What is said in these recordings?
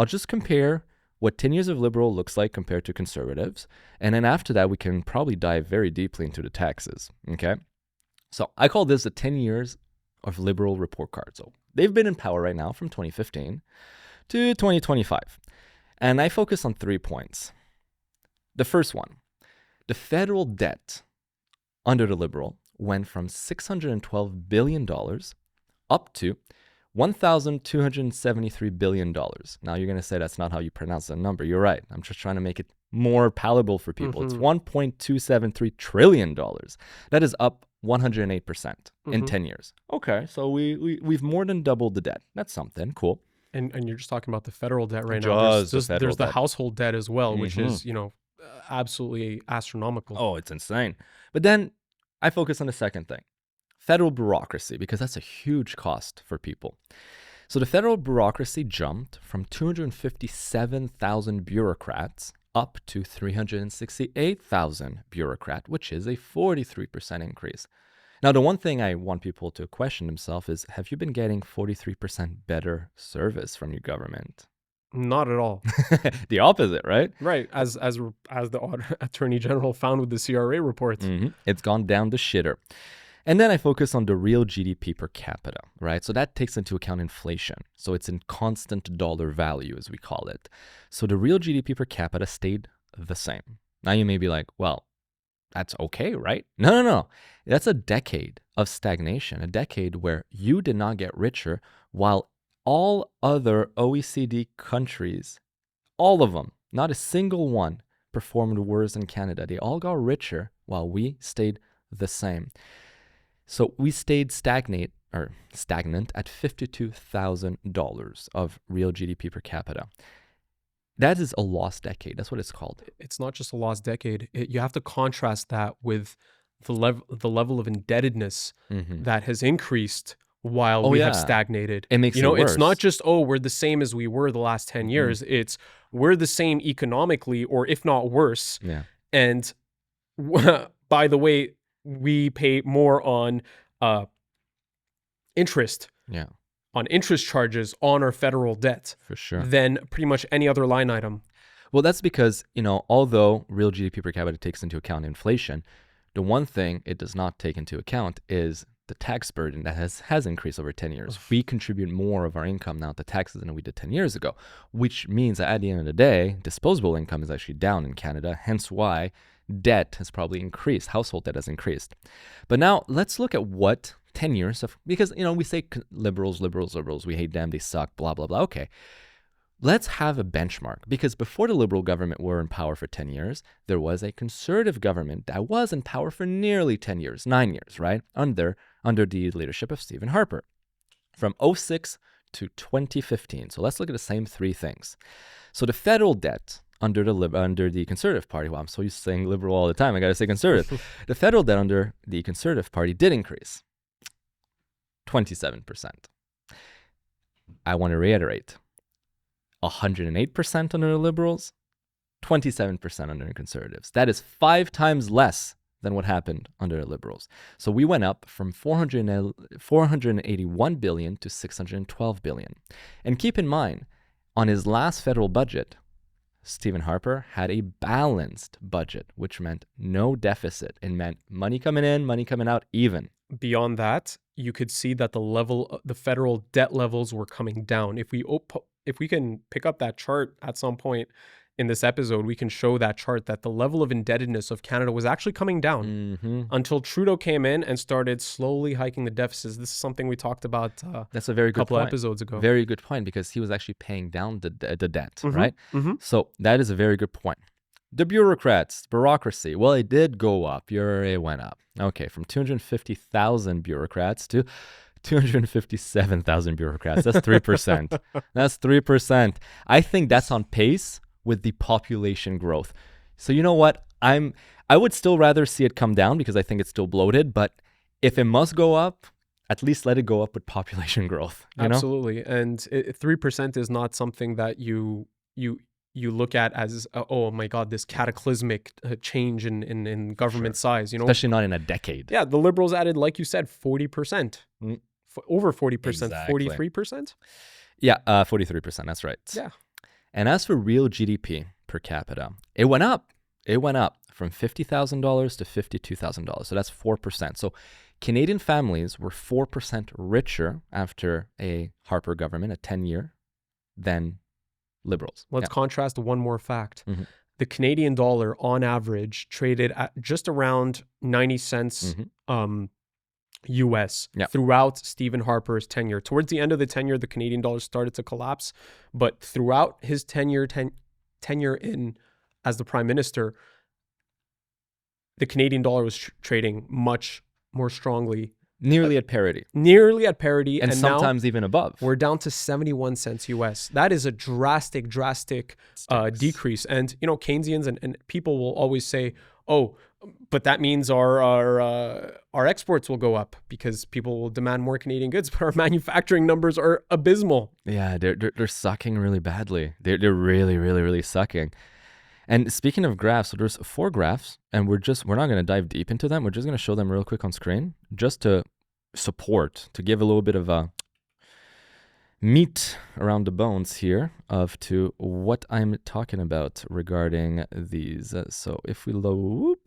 I'll just compare what 10 years of liberal looks like compared to conservatives. And then after that, we can probably dive very deeply into the taxes. Okay. So I call this the 10 years of liberal report card. So they've been in power right now from 2015 to 2025. And I focus on 3 points. The first one, the federal debt under the liberal went from $612 billion up to $1,273 billion. Now you're going to say that's not how you pronounce that number. You're right. I'm just trying to make it more palatable for people. It's $1.273 trillion. That is up 108% in 10 years. Okay, so we've more than doubled the debt. That's something. Cool. And you're just talking about the federal debt right now. There's the household debt as well, which is, absolutely astronomical. Oh, it's insane. But then I focus on the second thing. Federal bureaucracy, because that's a huge cost for people. So the federal bureaucracy jumped from 257,000 bureaucrats up to 368,000 bureaucrats, which is a 43% increase. Now, the one thing I want people to question themselves is, have you been getting 43% better service from your government? Not at all. The opposite, right? Right, as the Attorney General found with the CRA report. It's gone down the shitter. And then I focus on the real GDP per capita, right? So that takes into account inflation. So it's in constant dollar value, as we call it. So the real GDP per capita stayed the same. Now you may be like, well, that's okay, right? No. That's a decade of stagnation, a decade where you did not get richer while all other OECD countries, all of them, not a single one, performed worse than Canada. They all got richer while we stayed the same. So we stayed stagnant at $52,000 of real GDP per capita. That is a lost decade. That's what it's called. It's not just a lost decade. You have to contrast that with the level of indebtedness that has increased while we have stagnated. It makes it worse. It's not just, we're the same as we were the last 10 years. It's we're the same economically, or if not worse. Yeah. And by the way, we pay more on interest. Yeah. On interest charges on our federal debt. For sure. Than pretty much any other line item. Well, that's because, although real GDP per capita takes into account inflation, the one thing it does not take into account is the tax burden that has increased over 10 years. We contribute more of our income now to taxes than we did 10 years ago, which means that at the end of the day, disposable income is actually down in Canada, hence why debt has probably increased, household debt has increased. But now let's look at what 10 years of, because, we say liberals, we hate them, they suck, blah, blah, blah. Okay. Let's have a benchmark, because before the Liberal government were in power for 10 years, there was a Conservative government that was in power for nearly 10 years, 9 years, right? Under the leadership of Stephen Harper from 2006 to 2015. So let's look at the same 3 things. So the federal debt under the Conservative Party, well, I'm so used to saying Liberal all the time, I got to say Conservative. The federal debt under the Conservative Party did increase 27%. I want to reiterate. 108% under the Liberals, 27% under the Conservatives. That is 5 times less than what happened under the Liberals. So we went up from $481 billion to $612 billion. And keep in mind, on his last federal budget, Stephen Harper had a balanced budget, which meant no deficit. It meant money coming in, money coming out, even. Beyond that, you could see that the federal debt levels were coming down. If we can pick up that chart at some point in this episode, we can show that chart that the level of indebtedness of Canada was actually coming down until Trudeau came in and started slowly hiking the deficits. This is something we talked about That's a very good couple point. Episodes ago. Very good point, because he was actually paying down the debt, right? So that is a very good point. The bureaucracy, well, it did go up. It went up. Okay, from 250,000 bureaucrats to 257,000 bureaucrats. That's 3%. That's 3%. I think that's on pace with the population growth. So you know what? I would still rather see it come down, because I think it's still bloated. But if it must go up, at least let it go up with population growth. Absolutely. And 3% is not something that you look at as, oh my God, this cataclysmic change in government size. Especially not in a decade. Yeah, the Liberals added, like you said, 40%. Over 40%, Exactly. 43%? Yeah, 43%. That's right. Yeah. And as for real GDP per capita, it went up. It went up from $50,000 to $52,000. So that's 4%. So Canadian families were 4% richer after a Harper government, a 10-year, than Liberals. Let's contrast one more fact. Mhm. The Canadian dollar on average traded at just around 90 cents US throughout Stephen Harper's tenure. Towards the end of the tenure, the Canadian dollar started to collapse, but throughout his tenure in as the prime minister, the Canadian dollar was trading much more strongly. Nearly at parity. And sometimes now even above. We're down to 71 cents US. That is a drastic decrease. And, you know, Keynesians and people will always say, oh, but that means our exports will go up because people will demand more Canadian goods, but our manufacturing numbers are abysmal. Yeah, they're sucking really badly. They're really, really, really sucking. And speaking of graphs, so there's 4 graphs, and we're not going to dive deep into them. We're just going to show them real quick on screen, just to to give a little bit of a meat around the bones here to what I'm talking about regarding these. So if we load,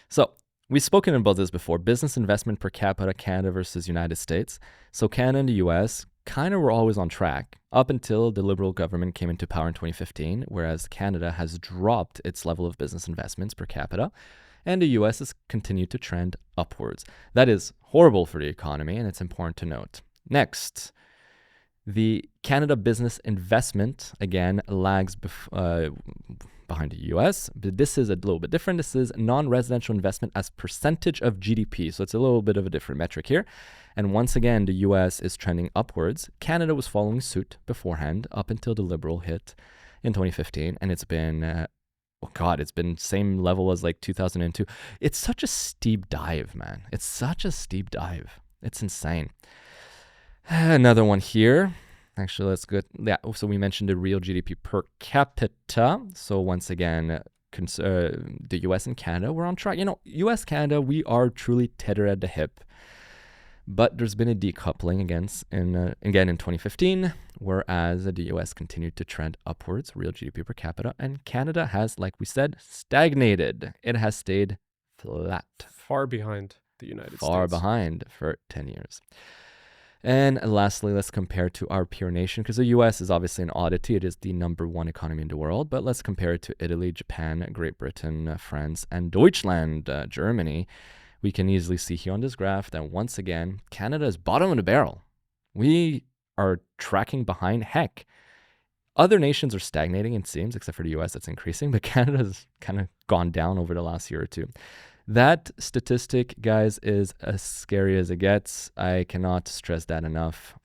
so we've spoken about this before, business investment per capita, Canada versus United States. So Canada and the US kind of were always on track up until the Liberal government came into power in 2015, whereas Canada has dropped its level of business investments per capita, and the US has continued to trend upwards. That is horrible for the economy, and it's important to note. Next, the Canada business investment, again, lags behind the US, but this is a little bit different. This is non-residential investment as percentage of GDP, so it's a little bit of a different metric here. And once again, the US is trending upwards. Canada was following suit beforehand up until the Liberal hit in 2015, and it's been, it's been same level as like 2002. It's such a steep dive, man. It's such a steep dive. It's insane. Another one here. Actually, let's go. Yeah, so we mentioned the real GDP per capita. So once again, the US and Canada, we're on track. You know, US, Canada, we are truly tethered at the hip. But there's been a decoupling again in 2015, whereas the US continued to trend upwards, real GDP per capita, and Canada has, like we said, stagnated. It has stayed flat. Far behind the United States. Far behind for 10 years. And lastly, let's compare to our peer nation, because the US is obviously an oddity. It is the #1 economy in the world, but let's compare it to Italy, Japan, Great Britain, France, and Deutschland, Germany. We can easily see here on this graph that once again, Canada is bottom of the barrel. We are tracking behind. Heck, other nations are stagnating, it seems, except for the US that's increasing, but Canada's kind of gone down over the last year or two. That statistic, guys, is as scary as it gets. I cannot stress that enough.